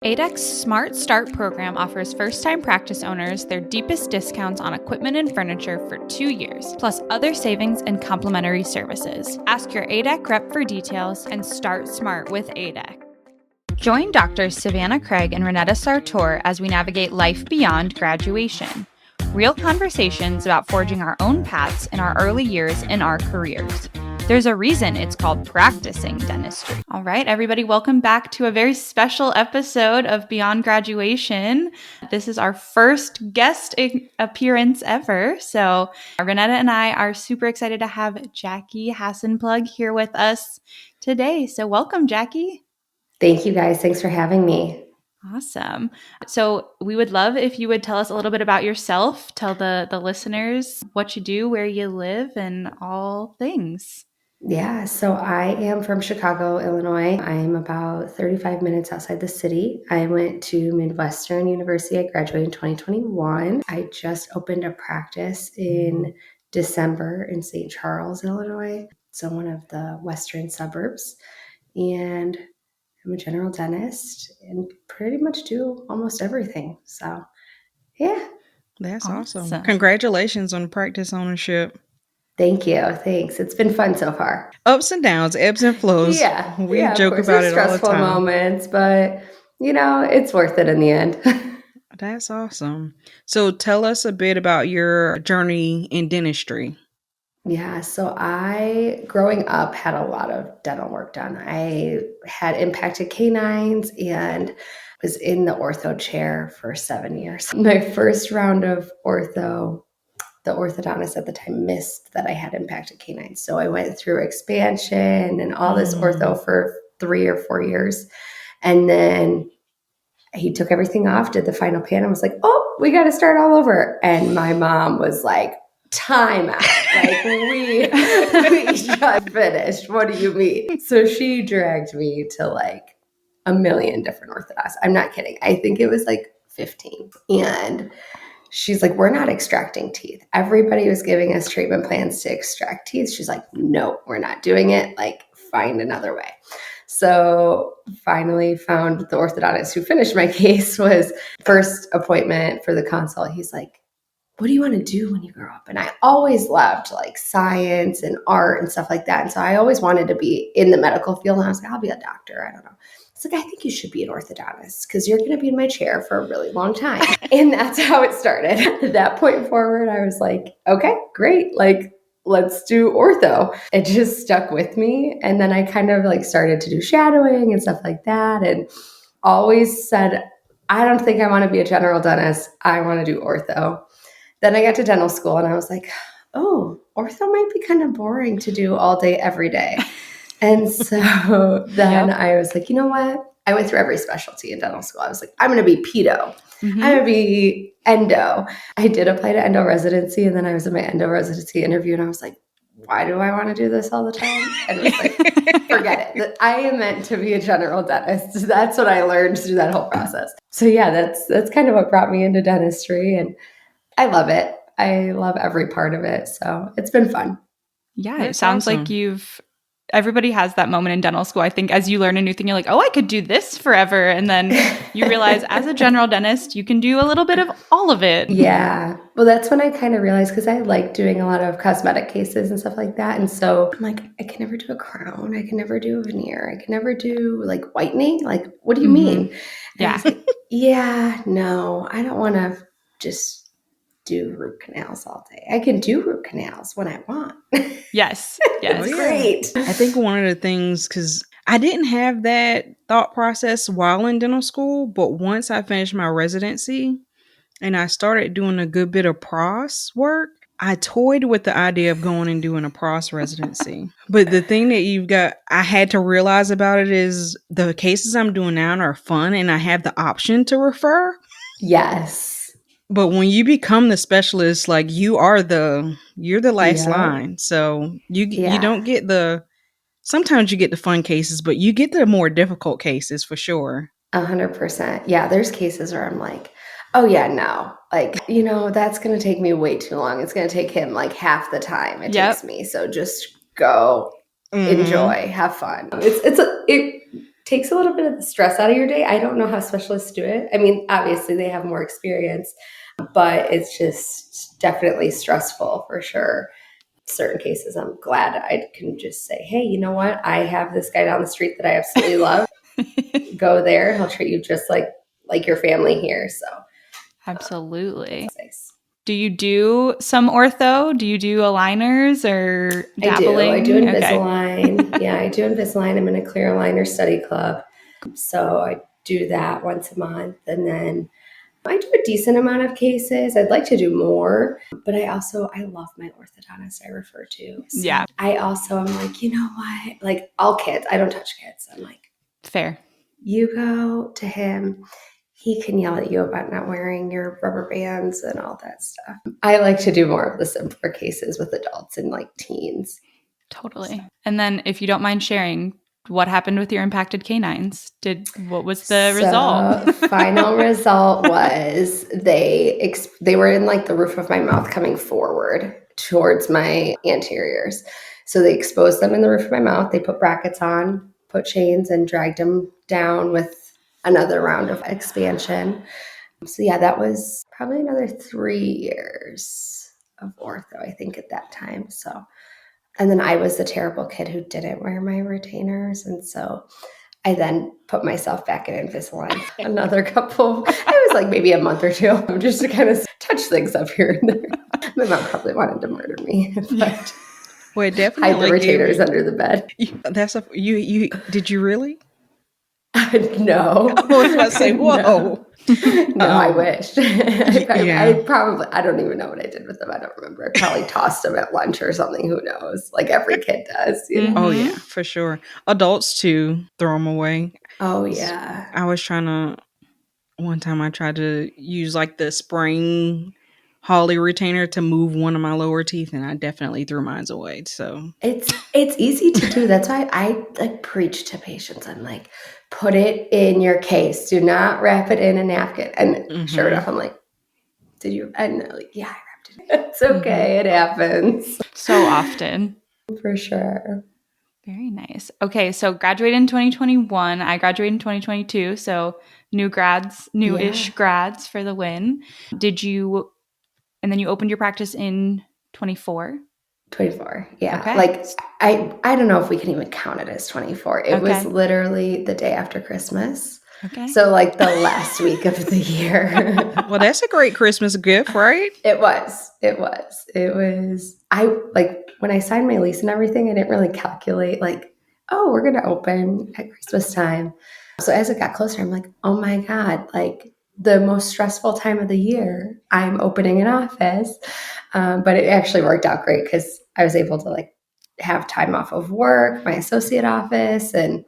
ADEC's Smart Start program offers first-time practice owners their deepest discounts on equipment and furniture for 2 years, plus other savings and complimentary services. Ask your ADEC rep for details and start smart with ADEC. Join Doctors Savanah Craig and Ronnetta Sartor as we navigate life beyond graduation. Real conversations about forging our own paths in our early years in our careers. There's a reason it's called practicing dentistry. All right, everybody, welcome back to a very special episode of Beyond Graduation. This is our first guest appearance ever. So Ronnetta and I are super excited to have Jackie Hassenplug here with us today. So welcome, Jackie. Thank you, guys. Thanks for having me. Awesome. So we would love if you would tell us a little bit about yourself, tell the listeners what you do, where you live, and all things. Yeah, so I am from Chicago, Illinois. I'm about 35 minutes outside the city. I went to Midwestern University. I graduated in 2021. I just opened a practice in December in St. Charles, Illinois. So one of the western suburbs. And I'm a general dentist and pretty much do almost everything. So, yeah. That's awesome. Congratulations on practice ownership. Thank you. Thanks. It's been fun so far. Ups and downs, ebbs and flows. Yeah. We joke about it all the time. Stressful moments, but it's worth it in the end. That's awesome. So tell us a bit about your journey in dentistry. Yeah. So I, growing up, had a lot of dental work done. I had impacted canines and was in the ortho chair for 7 years. My first round of ortho, the orthodontist at the time missed that I had impacted canines. So I went through expansion and all this ortho for 3 or 4 years. And then he took everything off, did the final pan, and was like, oh, we got to start all over. And my mom was like, time out. Like, we just finished. What do you mean? So she dragged me to like a million different orthodontists. I'm not kidding. I think it was like 15. And she's like, we're not extracting teeth. Everybody was giving us treatment plans to extract teeth. She's like, no, we're not doing it. Like, find another way. So finally found the orthodontist who finished my case. Was first appointment for the consult. He's like, what do you want to do when you grow up? And I always loved like science and art and stuff like that. And so I always wanted to be in the medical field. And I was like, I'll be a doctor. I don't know. It's like, I think you should be an orthodontist because you're going to be in my chair for a really long time. And that's how it started. At that point forward, I was like, okay, great. Like, let's do ortho. It just stuck with me. And then I kind of like started to do shadowing and stuff like that. And always said, I don't think I want to be a general dentist. I want to do ortho. Then I got to dental school and I was like, oh, ortho might be kind of boring to do all day, every day. And so then I was like, you know what? I went through every specialty in dental school. I was like, I'm going to be pedo. I'm going to be endo. I did apply to endo residency. And then I was in my endo residency interview and I was like, why do I want to do this all the time? And it was like, forget it. I am meant to be a general dentist. That's what I learned through that whole process. So yeah, that's kind of what brought me into dentistry. And I love it. I love every part of it. So it's been fun. Yeah, it sounds awesome. Like everybody has that moment in dental school. I think as you learn a new thing, you're like, oh, I could do this forever. And then you realize as a general dentist, you can do a little bit of all of it. Yeah. Well, that's when I kind of realized, because I like doing a lot of cosmetic cases and stuff like that. And so I'm like, I can never do a crown. I can never do a veneer. I can never do like whitening. Like, what do you mean? And yeah. I was like, yeah, no, I don't want to just do root canals all day. I can do root canals when I want. Yes. Yes. Great. I think one of the things, because I didn't have that thought process while in dental school, but once I finished my residency and I started doing a good bit of pros work, I toyed with the idea of going and doing a pros residency. But the thing that I had to realize about it is the cases I'm doing now are fun and I have the option to refer. Yes. But when you become the specialist, like you're the last line. So you don't get sometimes you get the fun cases, but you get the more difficult cases for sure. 100%. Yeah. There's cases where I'm like, oh yeah, no, like, that's going to take me way too long. It's going to take him like half the time it takes me. So just go, enjoy, have fun. takes a little bit of the stress out of your day. I don't know how specialists do it. I mean, obviously they have more experience, but it's just definitely stressful for sure. Certain cases, I'm glad I can just say, hey, you know what? I have this guy down the street that I absolutely love. Go there. He'll treat you just like your family here. So absolutely. that's nice. Do you do some ortho? Do you do aligners or dabbling? I do Invisalign. Yeah, I do Invisalign. I'm in a clear aligner study club. So I do that once a month. And then I do a decent amount of cases. I'd like to do more, but I love my orthodontist I refer to. So yeah. I also am like, you know what? Like all kids, I don't touch kids. I'm like, fair. You go to him. He can yell at you about not wearing your rubber bands and all that stuff. I like to do more of the simpler cases with adults and like teens. Totally. So. And then if you don't mind sharing, what happened with your impacted canines? What was the result? Final result was they were in like the roof of my mouth coming forward towards my anteriors. So they exposed them in the roof of my mouth. They put brackets on, put chains, and dragged them down with another round of expansion. So yeah, that was probably another 3 years of ortho, I think, at that time. So, and then I was the terrible kid who didn't wear my retainers. And so I then put myself back in Invisalign another couple. It was like maybe a month or two just to kind of touch things up here and there. My mom probably wanted to murder me. But well, it definitely hide the retainers under the bed. You did you really? No. I was about to say, whoa. No, I wish. I don't even know what I did with them. I don't remember. I probably tossed them at lunch or something. Who knows? Like every kid does. You know? Oh, yeah, for sure. Adults, too, throw them away. Oh, yeah. One time I tried to use like the spring Holly retainer to move one of my lower teeth, and I definitely threw mine away. So it's easy to do. That's why I like preach to patients. I'm like, put it in your case. Do not wrap it in a napkin. And sure enough, I'm like, did you? And they're like, yeah, I wrapped it in. It's okay. It happens. So often. For sure. Very nice. Okay, so graduated in 2021. I graduated in 2022. So new-ish grads for the win. And then you opened your practice in 24? 24, yeah. Okay. Like, I don't know if we can even count it as 24. It was literally the day after Christmas. Okay. So, like, the last week of the year. Well, that's a great Christmas gift, right? It was. When I signed my lease and everything, I didn't really calculate, like, oh, we're going to open at Christmas time. So as it got closer, I'm like, oh my God, like, the most stressful time of the year, I'm opening an office. But it actually worked out great because I was able to like have time off of work, my associate office, and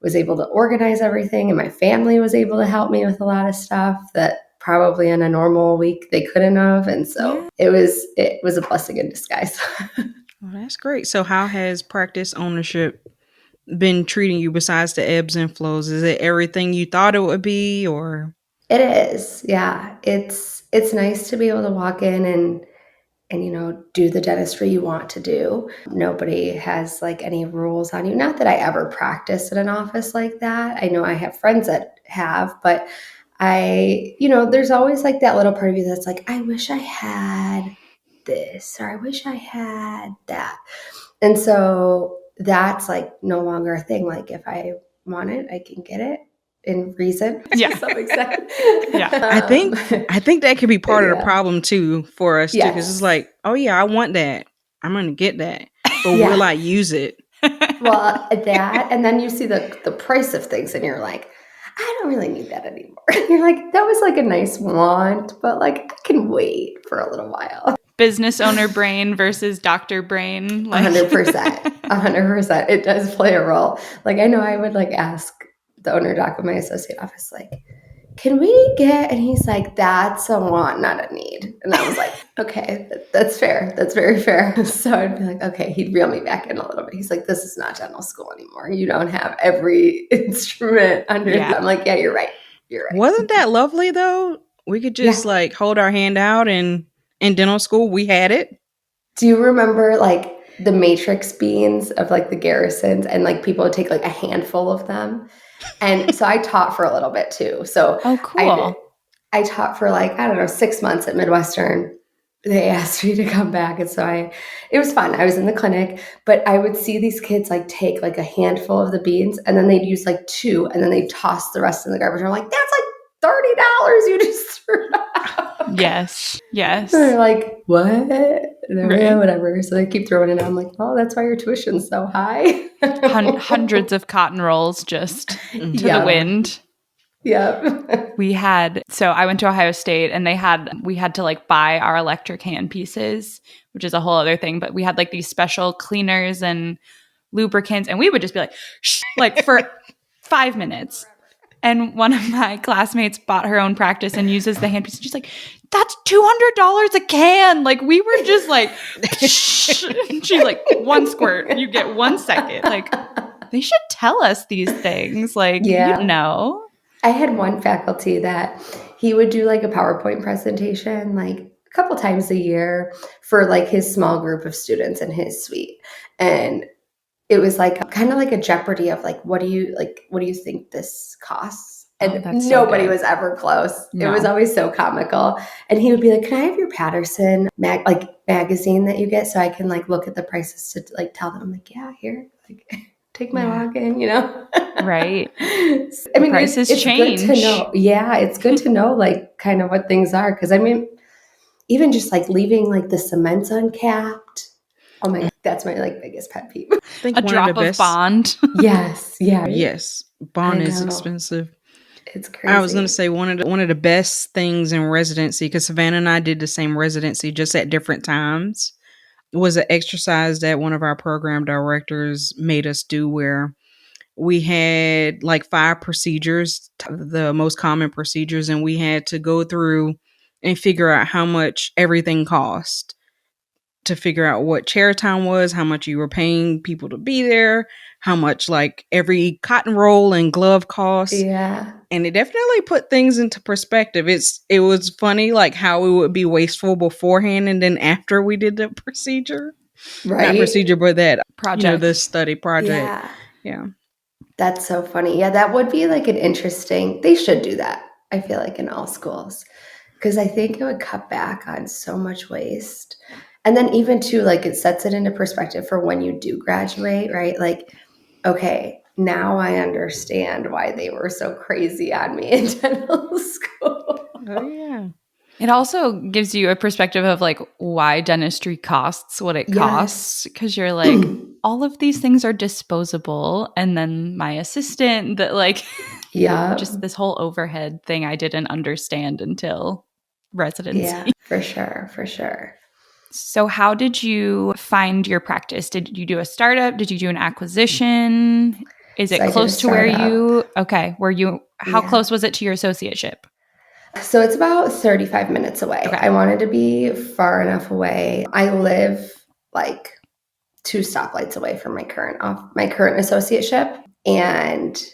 was able to organize everything. And my family was able to help me with a lot of stuff that probably in a normal week they couldn't have. And so it was a blessing in disguise. Well, that's great. So how has practice ownership been treating you besides the ebbs and flows? Is it everything you thought it would be, or? It is. Yeah. It's nice to be able to walk in and do the dentistry you want to do. Nobody has like any rules on you. Not that I ever practiced in an office like that. I know I have friends that have, but there's always like that little part of you that's like, I wish I had this, or I wish I had that. And so that's like no longer a thing. Like if I want it, I can get it. In reason, yeah, to some extent. Yeah, I think that could be part of the problem too for us too, because it's like, oh yeah, I want that, I'm gonna get that, but will I use it? Well, that, and then you see the price of things, and you're like, I don't really need that anymore. You're like, that was like a nice want, but like I can wait for a little while. Business owner brain versus doctor brain, like 100%. It does play a role. Like I know I would like ask the owner doc of my associate office, like, can we get, and he's like, that's a want, not a need. And I was like, okay, that's fair. That's very fair. So I'd be like, okay, he'd reel me back in a little bit. He's like, this is not dental school anymore. You don't have every instrument under it. I'm like, yeah, you're right. Wasn't that lovely though? We could just like hold our hand out, and in dental school, we had it. Do you remember like the matrix beans of like the Garrisons, and like people would take like a handful of them? And so I taught for a little bit too. So Oh, cool. I taught for like, I don't know, 6 months at Midwestern. They asked me to come back. And so it was fun. I was in the clinic, but I would see these kids like take like a handful of the beans and then they'd use like 2 and then they'd toss the rest in the garbage. I'm like, that's like $30 you just threw out. Yes. Yes. And they're like, what? And they're like, Right. yeah, whatever. So they keep throwing it out. I'm like, oh, that's why your tuition's so high. Hundreds of cotton rolls just to the wind. Yep. So I went to Ohio State and we had to like buy our electric hand pieces, which is a whole other thing. But we had like these special cleaners and lubricants and we would just be like, shh, like for 5 minutes. And one of my classmates bought her own practice and uses the handpiece. And she's like, that's $200 a can. Like we were just like, she's like, 1 squirt, you get 1 second. Like they should tell us these things. Like, you know. I had one faculty that he would do like a PowerPoint presentation like a couple times a year for like his small group of students in his suite. And it was like kind of like a Jeopardy of like, what do you think this costs? And nobody was ever close. No. It was always so comical. And he would be like, can I have your Patterson magazine that you get so I can like look at the prices to like tell them? I'm like, yeah, here, like take my login, you know? Right. I mean, prices change. Good to know. Yeah, it's good to know like kind of what things are. Because I mean, even just like leaving like the cements uncapped. Oh my God, that's my like biggest pet peeve. A drop of bond. Yes. Yeah. Yes. Bond is expensive. It's crazy. I was going to say one of the best things in residency, because Savanah and I did the same residency just at different times, was an exercise that one of our program directors made us do where we had like 5 procedures, the most common procedures, and we had to go through and figure out how much everything cost, to figure out what chair time was, how much you were paying people to be there, how much like every cotton roll and glove cost. Yeah. And it definitely put things into perspective. It was funny like how it would be wasteful beforehand and then after we did the procedure. Right. Not procedure, but that project. You know, the study project. Yeah. That's so funny. Yeah, that would be like an interesting, they should do that, I feel like, in all schools. Because I think it would cut back on so much waste. And then even too, like it sets it into perspective for when you do graduate, right? Like, okay, now I understand why they were so crazy on me in dental school. Oh, yeah. It also gives you a perspective of like why dentistry costs what it costs. Because you're like, all of these things are disposable. And then my assistant that like, just this whole overhead thing I didn't understand until residency. Yeah, for sure. For sure. So how did you find your practice? Did you do a startup? Did you do an acquisition? Is it close to where you, how close was it to your associateship? So it's about 35 minutes away. Okay. I wanted to be far enough away. I live like 2 stoplights away from my current associateship. And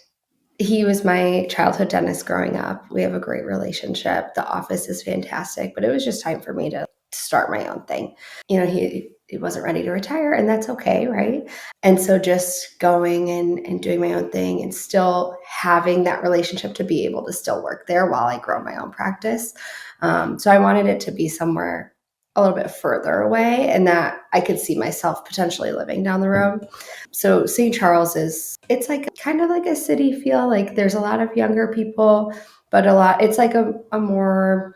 he was my childhood dentist growing up. We have a great relationship. The office is fantastic, but it was just time for me to start my own thing. You know, he wasn't ready to retire, and that's okay, right? And so just going and doing my own thing and still having that relationship to be able to still work there while I grow my own practice. So I wanted it to be somewhere a little bit further away and that I could see myself potentially living down the road. So St. Charles it's like kind of like a city feel. Like there's a lot of younger people, but it's like a more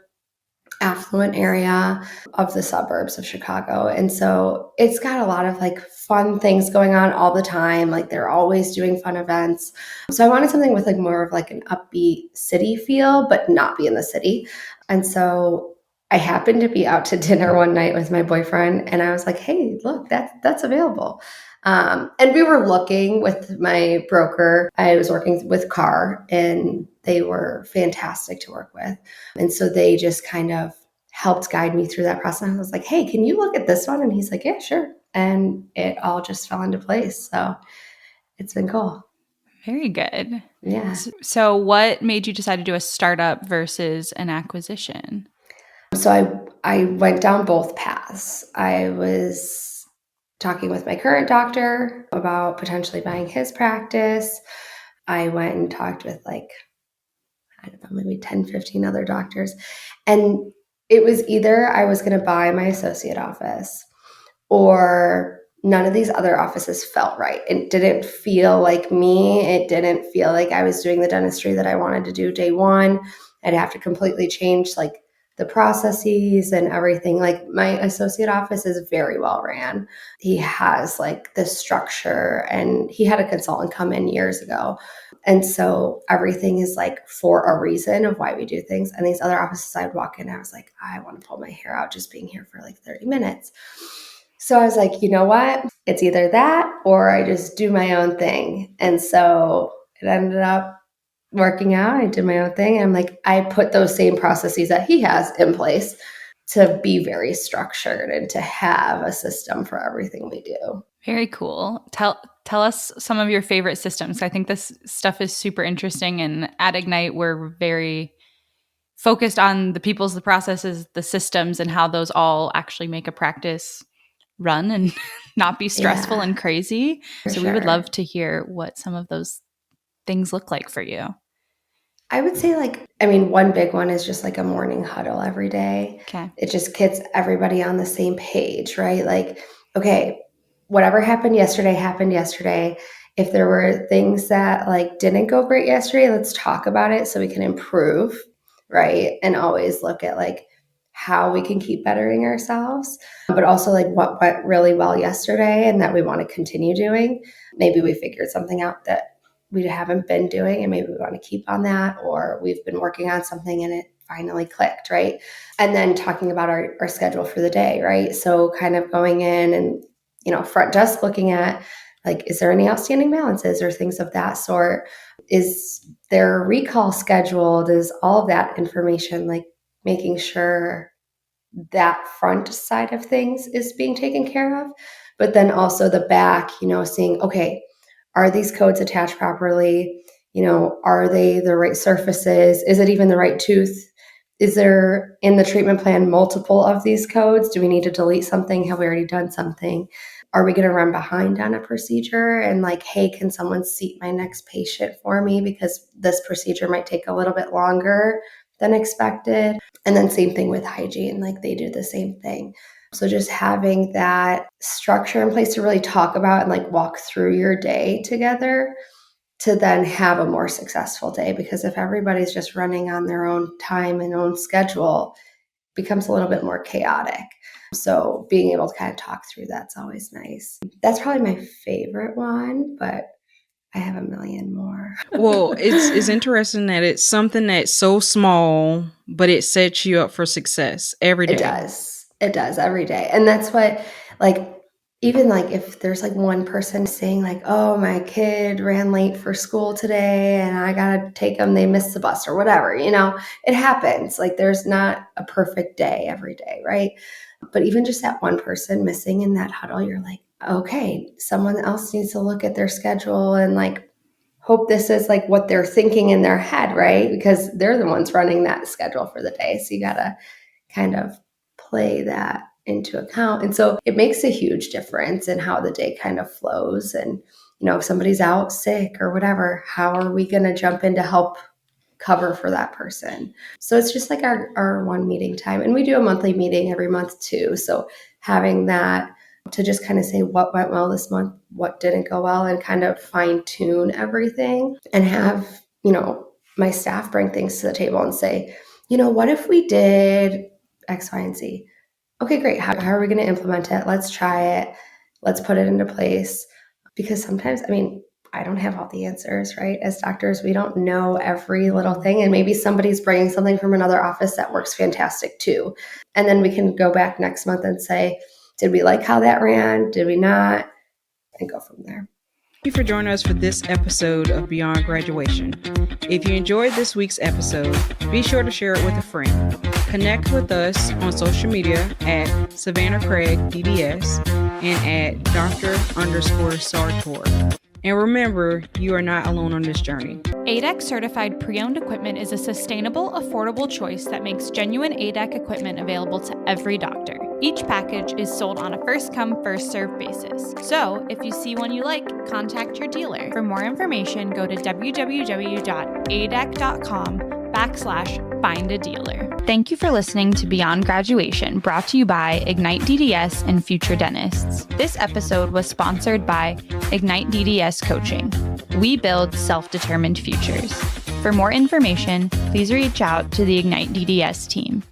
affluent area of the suburbs of Chicago. And so it's got a lot of like fun things going on all the time. Like they're always doing fun events. So I wanted something with like more of like an upbeat city feel, but not be in the city. And so I happened to be out to dinner one night with my boyfriend and I was like, hey, look, that's available. And we were looking with my broker. I was working with Carr and they were fantastic to work with. And so they just kind of helped guide me through that process. I was like, hey, can you look at this one? And he's like, yeah, sure. And it all just fell into place. So it's been cool. Very good. Yeah. So what made you decide to do a startup versus an acquisition? So I went down both paths. I was talking with my current doctor about potentially buying his practice. I went and talked with like, I don't know, maybe 10, 15 other doctors. And it was either I was going to buy my associate office or none of these other offices felt right. It didn't feel like me. It didn't feel like I was doing the dentistry that I wanted to do day one. I'd have to completely change like the processes and everything. Like my associate office is very well ran. He has like this structure, and he had a consultant come in years ago. And so everything is like for a reason of why we do things. And these other offices, I'd walk in and I was like, I want to pull my hair out just being here for like 30 minutes. So I was like, you know what? It's either that or I just do my own thing. And so it ended up working out. I did my own thing. And I'm like, I put those same processes that he has in place to be very structured and to have a system for everything we do. Very cool. Tell us some of your favorite systems. I think this stuff is super interesting. And at Ignite, we're very focused on the peoples, the processes, the systems, and how those all actually make a practice run and not be stressful and crazy. So we would love to hear what some of those things look like for you. I would say one big one is just like a morning huddle every day. Okay. It just gets everybody on the same page, right? Like, okay, whatever happened yesterday. If there were things that like didn't go great yesterday, let's talk about it so we can improve, right? And always look at like how we can keep bettering ourselves, but also like what went really well yesterday and that we want to continue doing. Maybe we figured something out that we haven't been doing and maybe we want to keep on that, or we've been working on something and it finally clicked, right? And then talking about our schedule for the day, right? So kind of going in and, front desk looking at like, is there any outstanding balances or things of that sort? Is there a recall scheduled? Is all of that information, like making sure that front side of things is being taken care of, but then also the back, seeing, okay, are these codes attached properly? Are they the right surfaces? Is it even the right tooth? Is there in the treatment plan multiple of these codes? Do we need to delete something? Have we already done something? Are we going to run behind on a procedure? And like, hey, can someone seat my next patient for me because this procedure might take a little bit longer than expected? And then same thing with hygiene, like they do the same thing. So just having that structure in place to really talk about and like walk through your day together to then have a more successful day. Because if everybody's just running on their own time and own schedule, it becomes a little bit more chaotic. So being able to kind of talk through that's always nice. That's probably my favorite one, but I have a million more. Well, it's interesting that it's something that's so small, but it sets you up for success every day. It does every day. And that's what, like, even like if there's like one person saying like, oh, my kid ran late for school today and I got to take them, they missed the bus or whatever, it happens. Like there's not a perfect day every day, right? But even just that one person missing in that huddle, you're like, okay, someone else needs to look at their schedule and like hope this is like what they're thinking in their head, right? Because they're the ones running that schedule for the day. So you got to kind of play that into account. And so it makes a huge difference in how the day kind of flows. And, if somebody's out sick or whatever, how are we going to jump in to help cover for that person? So it's just like our one meeting time. And we do a monthly meeting every month too. So having that to just kind of say what went well this month, what didn't go well, and kind of fine tune everything and have, my staff bring things to the table and say, what if we did X, Y, and Z? Okay, great. How are we going to implement it? Let's try it. Let's put it into place. Because sometimes, I don't have all the answers, right? As doctors, we don't know every little thing. And maybe somebody's bringing something from another office that works fantastic too. And then we can go back next month and say, did we like how that ran? Did we not? And go from there. Thank you for joining us for this episode of Beyond Graduation. If you enjoyed this week's episode, be sure to share it with a friend. Connect with us on social media at Savanah Craig DDS and at Dr._Sartor. And remember, you are not alone on this journey. ADEC certified pre-owned equipment is a sustainable, affordable choice that makes genuine ADEC equipment available to every doctor. Each package is sold on a first-come, first-served basis. So, if you see one you like, contact your dealer. For more information, go to www.adac.com/find-a-dealer. Thank you for listening to Beyond Graduation, brought to you by Ignite DDS and Future Dentists. This episode was sponsored by Ignite DDS Coaching. We build self-determined futures. For more information, please reach out to the Ignite DDS team.